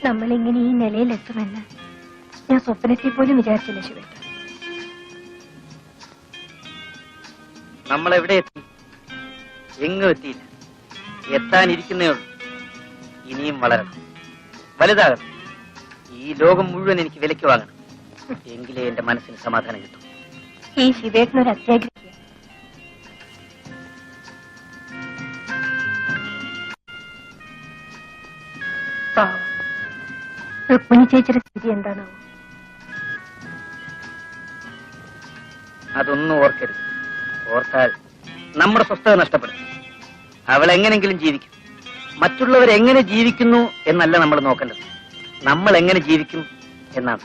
നമ്മളിങ്ങനെ ഈ നിലയിലെത്തുമെന്ന് ഞാൻ സ്വപ്നത്തിൽ പോലും വിചാരിച്ചില്ല ശിവേട്ട. നമ്മൾ എവിടെ എത്തി? എങ്ങും എത്തിയില്ല. എത്താനിരിക്കുന്നേ ഉള്ളൂ. ഇനിയും വളരണം, വലുതാകണം. ഈ ലോകം മുഴുവൻ എനിക്ക് വിലയ്ക്ക് വാങ്ങണം. എങ്കിലേ എന്റെ മനസ്സിന് സമാധാനം കിട്ടും. ഈ ശിവേട്ടനൊരു അത്യാഗ്രഹിക്കുക. രുക്മിണി ചേച്ചിയുടെ സ്ഥിതി എന്താണാവോ? അതൊന്നും ഓർക്കരുത്. ഓർത്താൽ നമ്മുടെ സ്വസ്ഥത നഷ്ടപ്പെടും. അവൾ എങ്ങനെങ്കിലും ജീവിക്കും. മറ്റുള്ളവരെങ്ങനെ ജീവിക്കുന്നു എന്നല്ല നമ്മൾ നോക്കേണ്ടത്, നമ്മൾ എങ്ങനെ ജീവിക്കും എന്നാണ്.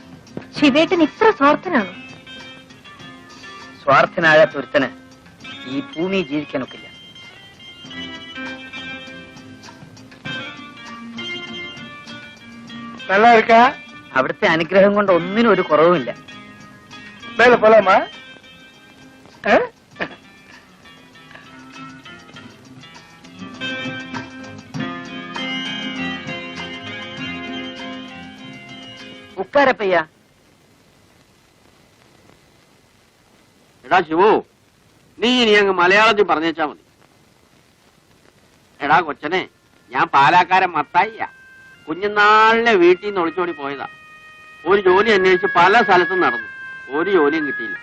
ശിവേട്ടൻ ഇത്ര സ്വാർത്ഥനാണോ? സ്വാർത്ഥനാകാത്ത ഒരുത്തന് ഈ ഭൂമി ജീവിക്കാനൊക്കില്ല. അവിടുത്തെ അനുഗ്രഹം കൊണ്ട് ഒന്നിനും ഒരു കുറവുമില്ല. പോലാമാ? ഉക്കാരപ്പയ്യ. എടാ ശിവു, നീ ഇനി അങ്ങ് മലയാളത്തിൽ പറഞ്ഞേച്ചാ മതി. എടാ കൊച്ചനെ, ഞാൻ പാലാക്കാരൻ മത്തായിയാ. കുഞ്ഞുനാളിലെ വീട്ടിൽ നിന്ന് ഒളിച്ചോടി പോയതാ. ഒരു ജോലി അന്വേഷിച്ച് പല സ്ഥലത്തും നടന്നു. ഒരു ജോലിയും കിട്ടിയില്ല.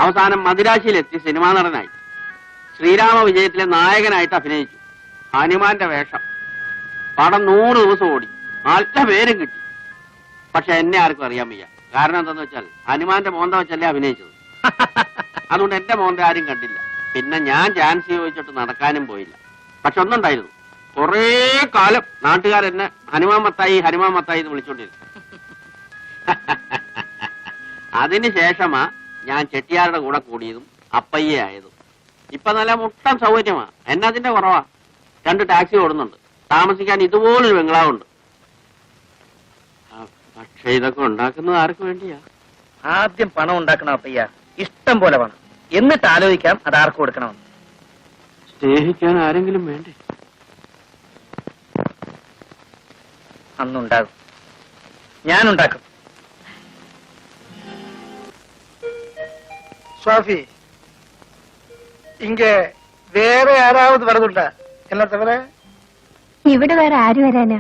അവസാനം മദിരാശിയിലെത്തി സിനിമാ നടനായി. ശ്രീരാമ വിജയത്തിലെ നായകനായിട്ട് അഭിനയിച്ചു. ഹനുമാന്റെ വേഷം. പടം 100 ദിവസം ഓടി. നല്ല പേരും കിട്ടി. പക്ഷെ എന്നെ ആർക്കും അറിയാൻ വയ്യ. കാരണം എന്താന്ന് വെച്ചാൽ ഹനുമാന്റെ മോന്ത വെച്ചല്ലേ അഭിനയിച്ചത്. അതുകൊണ്ട് എന്റെ മോന്ത ആരും കണ്ടില്ല. പിന്നെ ഞാൻ ചാൻസ് ചോദിച്ചിട്ട് നടക്കാനും പോയില്ല. പക്ഷെ ഒന്നുണ്ടായിരുന്നു, കുറേ കാലം നാട്ടുകാരെന്നെ ഹനുമാൻ മത്തായി ഹനുമാൻ മത്തായി എന്ന് വിളിച്ചോണ്ടിരുന്നു. അതിനുശേഷമാ ഞാൻ ചെട്ടിയാരുടെ കൂടെ കൂടിയതും അപ്പയ്യ ആയതും. ഇപ്പൊ നല്ല മുട്ടൻ സൗകര്യമാ. എന്നതിന്റെ കുറവാ. 2 ടാക്സി ഓടുന്നുണ്ട്. താമസിക്കാൻ ഇതുപോലൊരു ബംഗ്ലാവുണ്ട്. പക്ഷെ ഇതൊക്കെ ഉണ്ടാക്കുന്നത് ആർക്ക് വേണ്ടിയാ? ആദ്യം പണം ഉണ്ടാക്കണം അപ്പയ്യ, ഇഷ്ടം പോലെ പണം. എന്നിട്ട് ആലോചിക്കാം അത് ആർക്ക് കൊടുക്കണമെന്ന്. സ്നേഹിക്കാൻ ആരെങ്കിലും വേണ്ടേ? അന്നുണ്ടാകും, ഞാനുണ്ടാക്കും. சுவாமி, இங்க வேற யாராவது வரதுண்டா? என்ன தவிர ഇവിടെ വേറെ ആര് വരാനാ?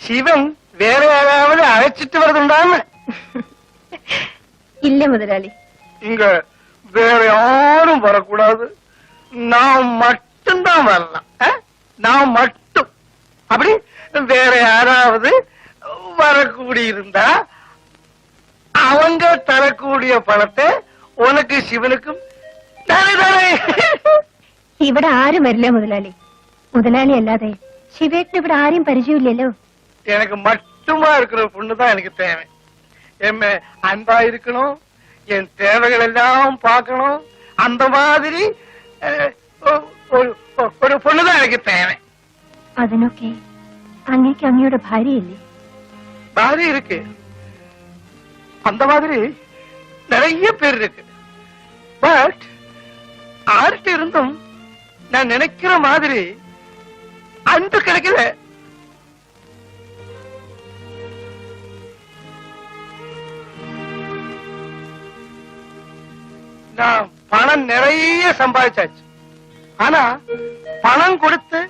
ശിവൻ വേറെ யாராவது அழைச்சிட்டு வரதுண்டான்னு? ഇല്ല മുതലാളി. இங்க வேற யாரும் வரக்கூடாது. நான் மட்டும்தான் வரலாம். நான் மட்டும். அப்படி வேற யாராவது வரக்கூடியிருந்தா அவங்க தரக்கூடிய பணத்தை உனக்கு சிவனுக்கும் ഇവിടെ ആരും വരില്ല മുതലാളി. മുതലാളി അല്ലാതെ ശിവേട്ടന് ഇവിടെ ആരും പരിചയമില്ലല്ലോ. எனக்கு மட்டுமா இருக்கிற பொண்ணுதான் எனக்கு தேவை. என் அன்பா இருக்கணும், என் தேவைகள் எல்லாம் பார்க்கணும். அந்த மாதிரி ஒரு பொண்ணுதான் எனக்கு தேவை. അതിനൊക്കെ അങ്ങേക്ക് അങ്ങയുടെ ഭാര്യയില്ലേ? ഭാര്യ இருக்கு. அந்த மாதிரி நிறைய பேர் இருக்கு. பட் ஆர்ட்ட இருந்தும் நான் நினைக்கிற மாதிரி அன்பு கிடைக்கல. நான் பணம் நிறைய சம்பாதிச்சாச்சு. ஆனா பணம் கொடுத்து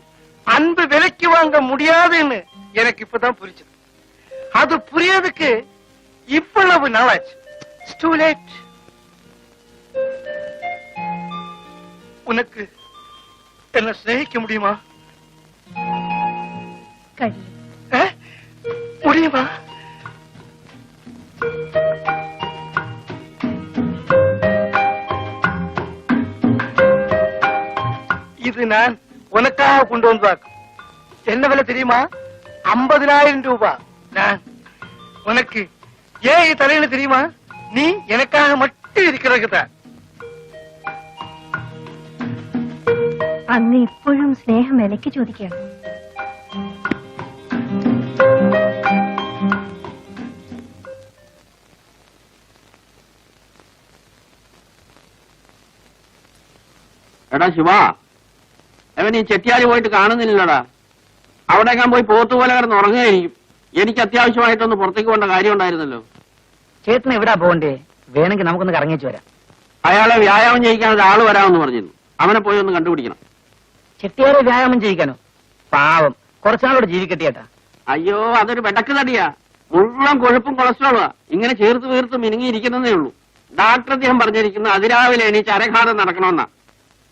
அன்பு விலைக்கு வாங்க முடியாதுன்னு எனக்கு இப்பதான் புரிஞ்சது. அது புரியறதுக்கு இவ்வளவு நாளாச்சு. Too late. உனக்கு என்ன சிநேகிக்க முடியுமா? முடியுமா? இது நான் உனக்காக கொண்டு வந்தாக்கும். என்ன விலை தெரியுமா? 50,000 ரூபாய். நான் உனக்கு ஏன் தலையில தெரியுமா? நீ எனக்காக மட்டும் இருக்கிறதுதான். അങ്ങ് ഇപ്പോഴും സ്നേഹം വിലയ്ക്ക് ചോദിക്കുകയാണ്. എടാ ശിവ, അവൻ ഈ ചെട്ടിയാലി പോയിട്ട് കാണുന്നില്ലടാ. അവിടേക്കാൻ പോയി പോത്തുപോലെ കിടന്ന് ഉറങ്ങുകയായിരിക്കും. എനിക്ക് അത്യാവശ്യമായിട്ടൊന്ന് പുറത്തേക്ക് പോകേണ്ട കാര്യം ഉണ്ടായിരുന്നല്ലോ. ചേട്ടന് എവിടാ പോകണ്ടേ? വേണമെങ്കിൽ നമുക്കൊന്ന് കറങ്ങിച്ചു വരാം. അയാളെ വ്യായാമം ചെയ്യിക്കാൻ ഒരാൾ വരാമെന്ന് പറഞ്ഞിരുന്നു. അവനെ പോയി ഒന്ന് കണ്ടുപിടിക്കണം. ചെട്ടിയാരെ വ്യായാമം ചെയ്യിക്കാനോ? പാവം, കുറച്ചാളോട് ജീവിക്കട്ടെ ചേട്ടാ. അയ്യോ, അതൊരു വെടക്ക് തടിയാ. മുഴുവൻ കൊഴുപ്പും കൊളസ്ട്രോളുവാ. ഇങ്ങനെ ചേർത്ത് വീർത്ത് മിനുങ്ങിയിരിക്കുന്നതേ ഉള്ളൂ. ഡാക്ടർ അദ്ദേഹം പറഞ്ഞിരിക്കുന്ന അതിരാവിലെ എണീച്ച് അരഘാതം നടക്കണമെന്നാ.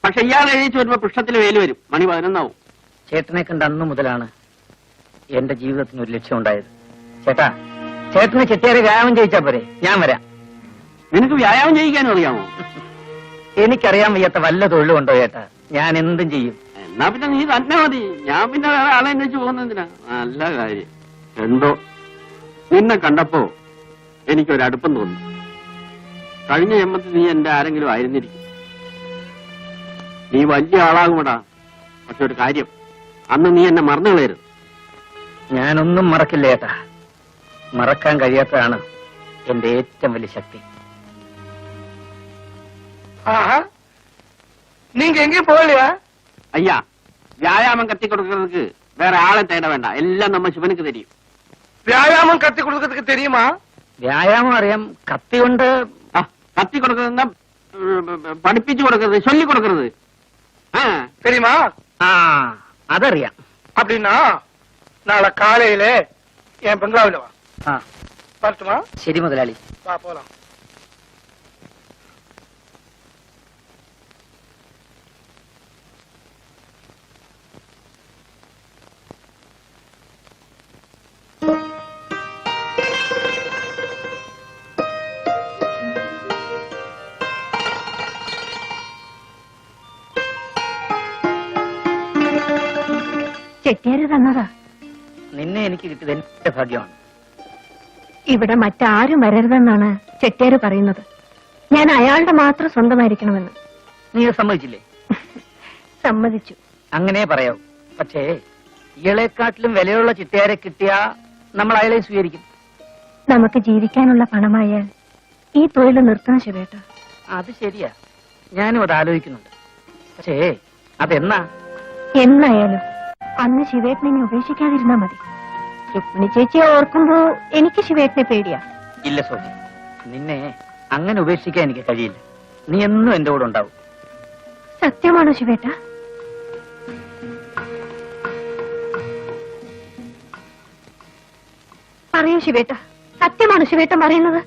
പക്ഷെ ഇയാൾ എണീച്ച് വരുമ്പോ പൃഷ്ഠത്തിൽ വേല് വരും. മണി 11 ചേട്ടനെ കണ്ട അന്നു മുതലാണ് എന്റെ ജീവിതത്തിന് ഒരു ലക്ഷ്യം ഉണ്ടായത്. ചേട്ടാ, ചേട്ടന് ചെട്ടിയാരെ വ്യായാമം ചെയ്യിച്ചാ പോരെ? ഞാൻ വരാം. നിനക്ക് വ്യായാമം ചെയ്യിക്കാനും അറിയാമോ? എനിക്കറിയാൻ വയ്യാത്ത വല്ല തൊഴിലും ഉണ്ടോ ചേട്ടാ? ഞാൻ എന്തും ചെയ്യും. എന്നാ പിന്നെ നീ തന്നെ മതി. ഞാൻ പിന്നെ വേറെ ആളെ അന്വേഷിച്ച് പോകുന്നതിനാ. നല്ല കാര്യം. എന്തോ നിന്നെ കണ്ടപ്പോ എനിക്കൊരടുപ്പം തോന്നി. കഴിഞ്ഞ ജന്മത്തിൽ നീ എന്റെ ആരെങ്കിലും ആയിരുന്നിരിക്കും. നീ വലിയ ആളാകുമടാ. പക്ഷെ ഒരു കാര്യം, അന്ന് നീ എന്നെ മറന്നു കളയരുത്. ഞാനൊന്നും മറക്കില്ല ചേട്ടാ. മറക്കാൻ കഴിയാത്തതാണ് എന്റെ ഏറ്റവും വലിയ ശക്തി. நீங்க எங்கேயும் போகலையா? ஐயா, வியாயாமம் கத்தி கொடுக்கறதுக்கு வேற ஆளை தேட வேண்டாம். எல்லாம் நம்ம சிவனுக்கு தெரியும். வியாயாமம் கத்தி கொடுக்கறதுக்கு தெரியுமா? വ്യായാമം അറിയാം. കത്തി കൊണ്ട് கத்தி கொடுக்கறதுன்னா படிப்பிச்சு கொடுக்கறது, சொல்லி கொடுக்கறது தெரியுமா? അതറിയാം. அப்படின்னா நாளை காலையில என் பெங்களாவில வா. வரட்டுமா? ശരി മുതലാളി. வா போலாம். ചെട്ടിയാര് തന്നതാ. നിന്നെ എനിക്ക് കിട്ടിയത് എന്റെ ഭാഗ്യമാണ്. ഇവിടെ മറ്റാരും വരരുതെന്നാണ് ചെട്ടിയാര് പറയുന്നത്. ഞാൻ അയാളുടെ മാത്രം സ്വന്തമായിരിക്കണമെന്ന്. നീ സമ്മതിച്ചില്ലേ? സമ്മതിച്ചു. അങ്ങനെ പറയാവൂ. പക്ഷേ ഇയാളെക്കാട്ടിലും വിലയുള്ള ചിട്ടയാരെ കിട്ടിയാ നമ്മൾ അയാളെ സ്വീകരിക്കും. നമുക്ക് ജീവിക്കാനുള്ള പണമായാൽ ഈ തൊഴിൽ നിർത്തണം ശിവേട്ട. അത് ശരിയാ, ഞാനും അത് ആലോചിക്കുന്നുണ്ട്. പക്ഷേ അതെന്നാ? എന്നായാലും അന്ന് ശിവേട്ടനെ ഇനി ഉപേക്ഷിക്കാതിരുന്നാ മതി. രുക്മിണി ചേച്ചിയെ ഓർക്കുമ്പോ എനിക്ക് ശിവേട്ടനെ പേടിയാ. ഇല്ല സോഫി, നിന്നെ അങ്ങനെ ഉപേക്ഷിക്കാൻ എനിക്ക് കഴിയില്ല. നീ എന്നും എന്റെ കൂടെ ഉണ്ടാവും. സത്യമാണോ ശിവേട്ട? പറയൂ ശിവേട്ട, സത്യമാണോ ശിവേട്ടൻ പറയുന്നത്?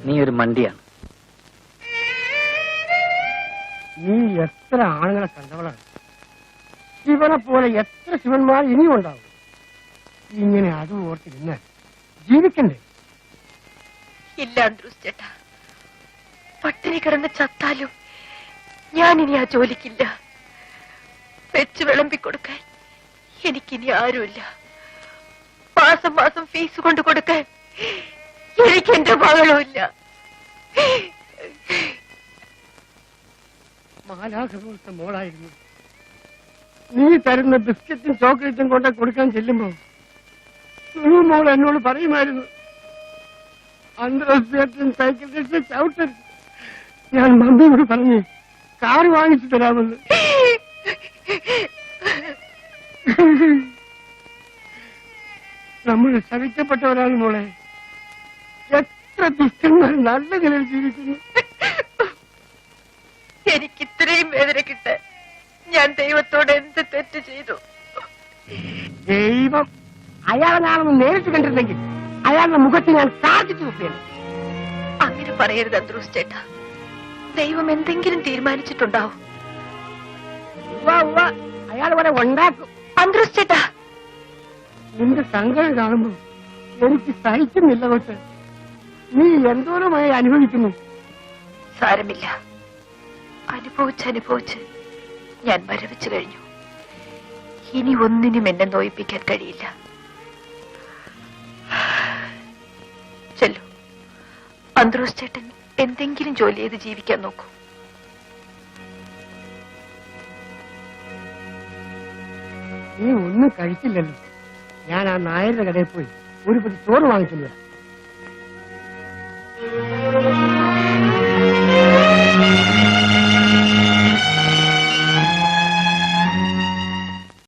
നീ ഒരു മണ്ടിയാണ്. നീ എത്ര ആണുങ്ങളെ കണ്ടവളാണ്. ശിവനെ പോലെ എത്ര ശിവന്മാർ ഇനിയും ഉണ്ടാവും. ഇങ്ങനെ അത് ഓർത്തിരുന്ന് ജീവിക്കണ്ടേ? ഇല്ല അന്ത്രൂസ് ചേട്ടാ, പട്ടിണി കിടന്ന് ചത്താലും ഞാൻ ഇനി ആ ജോലിക്കില്ല. വെച്ച് വിളമ്പിക്കൊടുക്കാൻ എനിക്കിനി ആരുമില്ല. മാസം മാസം ഫീസ് കൊണ്ട് കൊടുക്കാൻ എനിക്ക് എന്റെ മകളുമില്ല. മാലാഖപോലത്തെ മോളായിരുന്നു. നീ തരുന്ന ബിസ്ക്കറ്റും ചോക്ലേറ്റും കൊണ്ട് കൊടുക്കാൻ ചെല്ലുമ്പോ മോൾ എന്നോട് പറയുമായിരുന്നു, അന്തർദേശം സൈക്കിൾ ചവിട്ടരുത്. ഞാൻ മമ്മിയോട് പറഞ്ഞു കാർ വാങ്ങിച്ചു തരാമെന്ന്. നമ്മൾ ശവിക്കപ്പെട്ടവരാണ് മോളെ. എത്ര ദുഷ്ടന്മാർ നല്ല നിലയിൽ ജീവിക്കുന്നു. എനിക്ക് ഇത്രയും വേദന കിട്ടാൻ ഞാൻ ദൈവത്തോട് എന്ത് തെറ്റ് ചെയ്തു? ദൈവം അയാളെ ഞാനൊന്ന് നേരിട്ട് കണ്ടിരുന്നെങ്കിൽ അയാളുടെ മുഖത്ത് ഞാൻ കാർജിച്ചു കുപ്പിയാണ്. അങ്ങനെ പറയരുത് അന്ത്രൂസ് ചേട്ടാ. ദൈവം എന്തെങ്കിലും തീരുമാനിച്ചിട്ടുണ്ടാവും. അയാൾ വരെ ഉണ്ടാക്കും. അന്ത്രൂസ് ചേട്ടാ, നിന്റെ സങ്കടം കാണുമ്പോ എനിക്ക് സഹിക്കുന്നില്ല. കൊച്ച്, നീ എന്തോരമായി അനുഭവിക്കുന്നു. സാരമില്ല, അനുഭവിച്ച് ഞാൻ മരവിച്ചു കഴിഞ്ഞു. ഇനി ഒന്നിനും എന്നെ നോയിപ്പിക്കാൻ കഴിയില്ല. ചെല്ലു, അന്ത്രൂസ് ചേട്ടൻ എന്തെങ്കിലും ജോലി ചെയ്ത് ജീവിക്കാൻ നോക്കൂ. നീ ഒന്നും കഴിച്ചില്ലല്ലോ. ഞാൻ ആ നായരുടെ കടയിൽ പോയി ഒരു പടി ചോറ് വാങ്ങിച്ചില്ല.